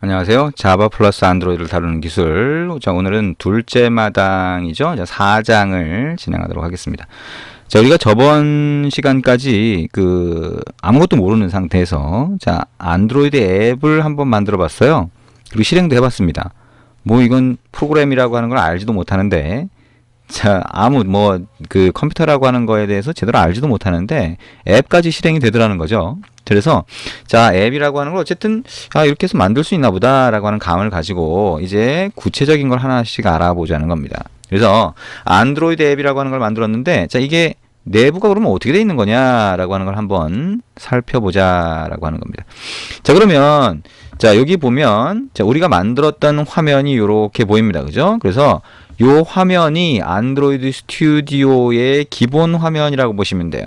안녕하세요. 자바 플러스 안드로이드를 다루는 기술. 자, 오늘은 둘째 마당이죠. 자, 4장을 진행하도록 하겠습니다. 자, 우리가 저번 시간까지 아무것도 모르는 상태에서 안드로이드 앱을 한번 만들어 봤어요. 그리고 실행도 해 봤습니다. 뭐 이건 프로그램이라고 하는 걸 알지도 못하는데, 컴퓨터라고 하는 거에 대해서 제대로 알지도 못하는데 앱까지 실행이 되더라는 거죠. 그래서 앱이라고 하는 걸 어쨌든 이렇게 해서 만들 수 있나 보다라고 하는 감을 가지고 이제 구체적인 걸 하나씩 알아보자는 겁니다. 그래서 안드로이드 앱이라고 하는 걸 만들었는데, 이게 내부가 그러면 어떻게 돼 있는 거냐라고 하는 걸 한번 살펴보자라고 하는 겁니다. 그러면 여기 보면 우리가 만들었던 화면이 이렇게 보입니다. 그죠? 그래서 요 화면이 안드로이드 스튜디오의 기본 화면이라고 보시면 돼요.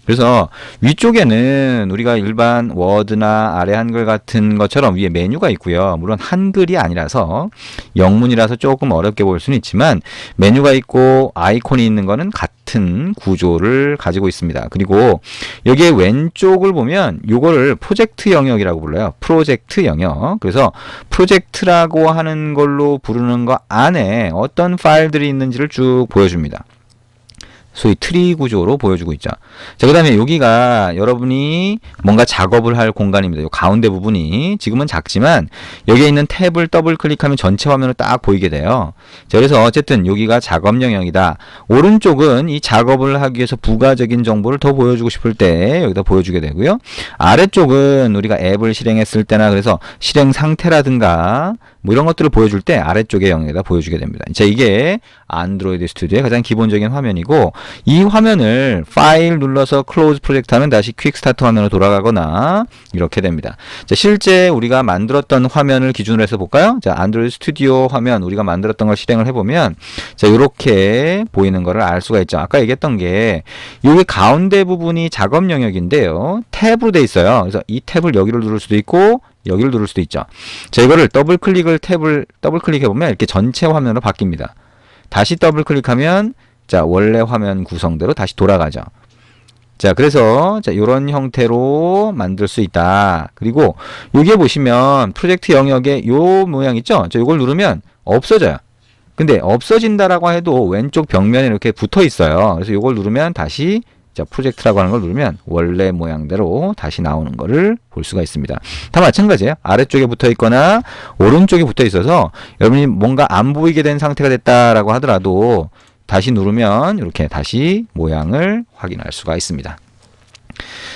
그래서 위쪽에는 우리가 일반 워드나 아래 한글 같은 것처럼 위에 메뉴가 있고요. 물론 한글이 아니라서 영문이라서 조금 어렵게 보일 수는 있지만 메뉴가 있고 아이콘이 있는 거는 같은 구조를 가지고 있습니다. 그리고 여기에 왼쪽을 보면 요거를 프로젝트 영역이라고 불러요. 프로젝트 영역. 그래서 프로젝트라고 하는 걸로 부르는 거 안에 어떤 파일들이 있는지를 쭉 보여줍니다. 소위 트리 구조로 보여주고 있죠. 그 다음에 여기가 여러분이 뭔가 작업을 할 공간입니다. 요 가운데 부분이 지금은 작지만 여기에 있는 탭을 더블 클릭하면 전체 화면을 딱 보이게 돼요. 그래서 어쨌든 여기가 작업 영역이다. 오른쪽은 이 작업을 하기 위해서 부가적인 정보를 더 보여주고 싶을 때 여기다 보여주게 되고요. 아래쪽은 우리가 앱을 실행했을 때나 그래서 실행 상태라든가 뭐 이런 것들을 보여줄 때 아래쪽의 영역에다 보여주게 됩니다. 이게 안드로이드 스튜디오의 가장 기본적인 화면이고, 이 화면을 파일 눌러서 클로즈 프로젝트 하면 다시 퀵 스타트 화면으로 돌아가거나 이렇게 됩니다. 실제 우리가 만들었던 화면을 기준으로 해서 볼까요? 안드로이드 스튜디오 화면 우리가 만들었던 걸 실행을 해보면 이렇게 보이는 거를 알 수가 있죠. 아까 얘기했던 게 여기 가운데 부분이 작업 영역인데요. 탭으로 돼 있어요. 그래서 이 탭을 여기를 누를 수도 있고 여기를 누를 수도 있죠. 이거를 탭을 더블 클릭해보면 이렇게 전체 화면으로 바뀝니다. 다시 더블 클릭하면 원래 화면 구성대로 다시 돌아가죠. 그래서 이런 형태로 만들 수 있다. 그리고 여기에 보시면 프로젝트 영역에 요 모양 있죠? 이걸 누르면 없어져요. 근데 없어진다라고 해도 왼쪽 벽면에 이렇게 붙어 있어요. 그래서 이걸 누르면 다시 프로젝트라고 하는 걸 누르면 원래 모양대로 다시 나오는 거를 볼 수가 있습니다. 다 마찬가지예요. 아래쪽에 붙어 있거나 오른쪽에 붙어 있어서 여러분이 뭔가 안 보이게 된 상태가 됐다라고 하더라도 다시 누르면 이렇게 다시 모양을 확인할 수가 있습니다.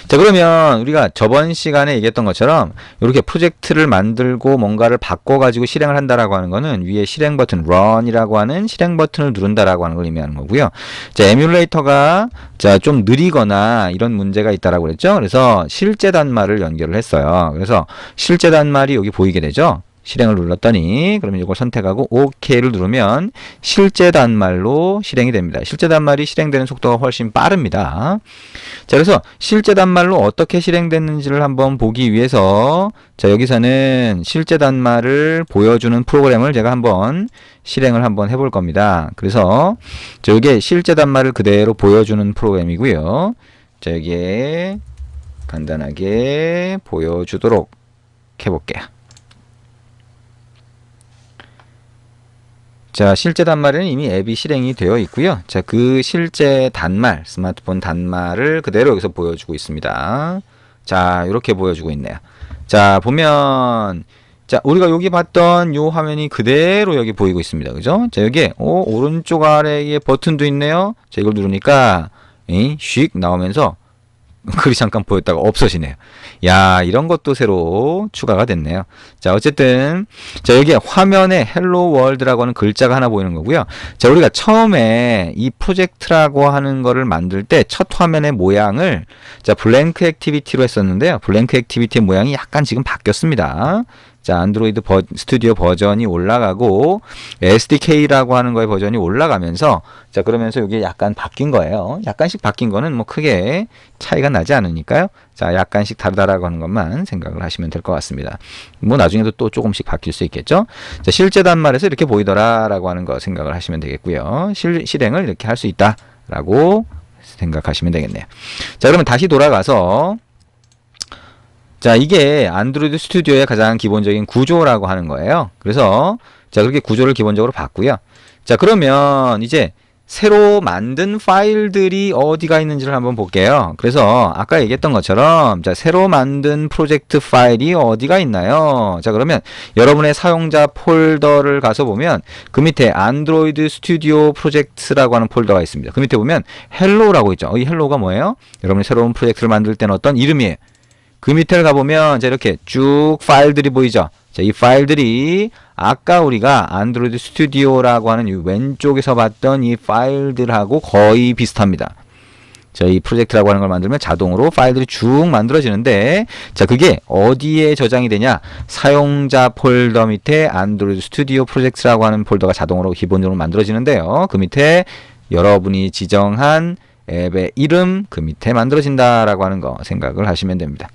그러면 우리가 저번 시간에 얘기했던 것처럼 이렇게 프로젝트를 만들고 뭔가를 바꿔가지고 실행을 한다라고 하는 거는 위에 실행 버튼 run이라고 하는 실행 버튼을 누른다라고 하는 걸 의미하는 거고요. 에뮬레이터가 좀 느리거나 이런 문제가 있다라고 그랬죠. 그래서 실제 단말을 연결을 했어요. 그래서 실제 단말이 여기 보이게 되죠. 실행을 눌렀더니 그러면 이걸 선택하고 OK를 누르면 실제 단말로 실행이 됩니다. 실제 단말이 실행되는 속도가 훨씬 빠릅니다. 그래서 실제 단말로 어떻게 실행됐는지를 한번 보기 위해서 여기서는 실제 단말을 보여주는 프로그램을 제가 한번 실행을 한번 해볼 겁니다. 그래서 이게 실제 단말을 그대로 보여주는 프로그램이고요. 여기에 간단하게 보여주도록 해볼게요. 실제 단말에는 이미 앱이 실행이 되어 있고요. 그 실제 단말, 스마트폰 단말을 그대로 여기서 보여주고 있습니다. 이렇게 보여주고 있네요. 보면, 우리가 여기 봤던 요 화면이 그대로 여기 보이고 있습니다. 그죠? 여기에, 오른쪽 아래에 버튼도 있네요. 이걸 누르니까, 슉 나오면서, 글이 잠깐 보였다가 없어지네요. 야, 이런 것도 새로 추가가 됐네요. 어쨌든 여기에 화면에 헬로 월드라고 하는 글자가 하나 보이는 거고요. 우리가 처음에 이 프로젝트라고 하는 거를 만들 때 첫 화면의 모양을 블랭크 액티비티로 했었는데요. 블랭크 액티비티의 모양이 약간 지금 바뀌었습니다. 안드로이드 스튜디오 버전이 올라가고 SDK라고 하는 거의 버전이 올라가면서 그러면서 이게 약간 바뀐 거예요. 약간씩 바뀐 거는 뭐 크게 차이가 나지 않으니까요. 약간씩 다르다라고 하는 것만 생각을 하시면 될 것 같습니다. 뭐 나중에도 또 조금씩 바뀔 수 있겠죠. 실제 단말에서 이렇게 보이더라라고 하는 거 생각을 하시면 되겠고요. 실행을 이렇게 할 수 있다라고 생각하시면 되겠네요. 그러면 다시 돌아가서 자, 이게 안드로이드 스튜디오의 가장 기본적인 구조라고 하는 거예요. 그래서 자, 그렇게 구조를 기본적으로 봤고요. 자, 그러면 이제 새로 만든 파일들이 어디가 있는지를 한번 볼게요. 그래서 아까 얘기했던 것처럼 자, 새로 만든 프로젝트 파일이 어디가 있나요? 자, 그러면 여러분의 사용자 폴더를 가서 보면 그 밑에 안드로이드 스튜디오 프로젝트라고 하는 폴더가 있습니다. 그 밑에 보면 헬로우라고 있죠. 이 헬로우가 뭐예요? 여러분이 새로운 프로젝트를 만들 때는 어떤 이름이에요. 그 밑에를 가보면 자, 이렇게 쭉 파일들이 보이죠. 자, 이 파일들이 아까 우리가 안드로이드 스튜디오라고 하는 이 왼쪽에서 봤던 이 파일들하고 거의 비슷합니다. 자, 이 프로젝트라고 하는 걸 만들면 자동으로 파일들이 쭉 만들어지는데, 자, 그게 어디에 저장이 되냐? 사용자 폴더 밑에 안드로이드 스튜디오 프로젝트라고 하는 폴더가 자동으로 기본적으로 만들어지는데요. 그 밑에 여러분이 지정한 앱의 이름 그 밑에 만들어진다라고 하는 거 생각을 하시면 됩니다.